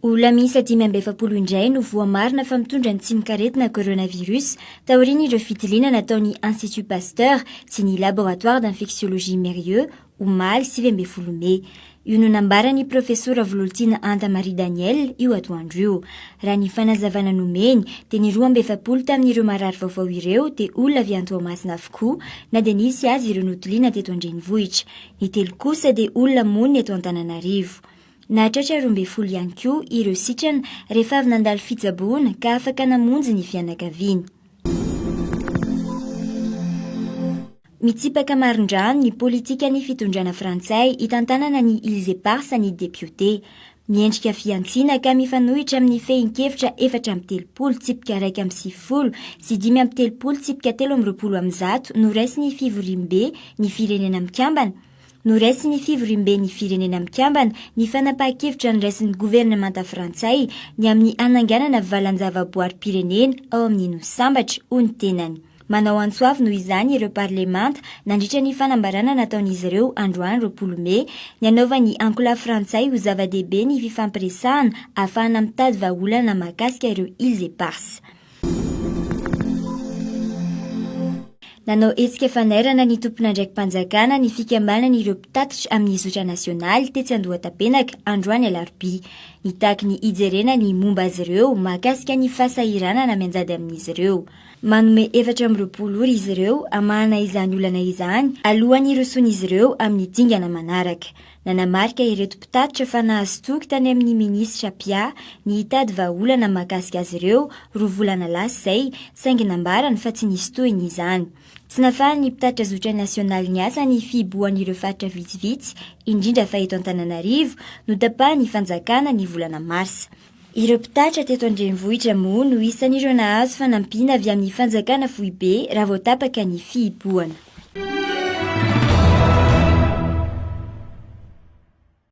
Olona miisa 540 indray no voamarina fa mitondra ny tsy mikaretina coronavirus taoriana ireo fitiliana nataon'ny Institut Pasteur sy ny laboratoire d'infectiologie Mérieux omaly 20 Mey. Io no nambarany profesora Volontina Anta-Marie Daniel io atoandro io. Raha ny fanazavana nomeny dia ny 12 tamin'ireo marary vaovao ireo dia olona avy Toamasina avokoa na dia nisy azy ireo notiliana teto Andrenivohitra. Ny telo kosa dia olona monina eto Antananarivo. Nahatratra 12 ihany koa ireo sitrana rehefa avy nandalo fitsaboana ka afaka namonjy ny fianakaviany. Mitsipaka marindrano ny politika ny fitondrana frantsay hitantanana ny Îles Éparses ny député. Miendrika fiantsiana ka mifanohitra amin'ny fehin-kevitra 430 tsipika 1.90 sy 5.30 tsipika 320 noraisy ny fivorimbe ny firenena mikambana. Noraisy ny fivorimbe ny firenena mikambana ny fanapahan-kevitra niraisin'ny gouvernemanta frantsay ny amin'ny ananganana valan-javaboary-pirenena ao amin'ny Nosambatra ho ny tenany. Manao antsoavy noho izany ireo parlemanta nandritra ny fanambarana nataon'izy ireo androany 20 Mey ny anaovan'ny ankola frantsay ho zava-dehibe ny fifampiresahana ahafahana mitady vahaolana mahakasika ireo Îles Éparses. Nanao hetsika fanairana ny tompon'andraiki-panjakana ny fikambanana ireo mpitatitra amin'ny zotra nasionaly tetsy Andohatapenaka androany alarobia. Nitaky ny hijerena ny momba azy ireo mahakasika ny fahasahiranana mianjady amin'izy ireo. Manome 420 ora izy ireo amahana izany olana izany alohan'ny rosoan'izy ireo amin'ny dingana manaraka. Nanamarika ireto mpitatitra fa nahazo toky tany amin'ny minisitra Pia ny hitady vahaolana mahakasika azy ireo 2 volana lasa izay saingy nambarany fa tsy nisy tohiny izany. Tsy nafahan'ny ny mpitatitra zotra nasionaly ny asa ny fiboan'ireo faritra vitsivitsy indrindra fa eto Antananarivo no tapahany fanjakana ny volana Marsa. Ireo mpitatitra teto Andrenivohitra moa no isan'ireo nahazo fanampiana avy amin'ny fanjakana foibe raha vao tapaka ny fihiboana.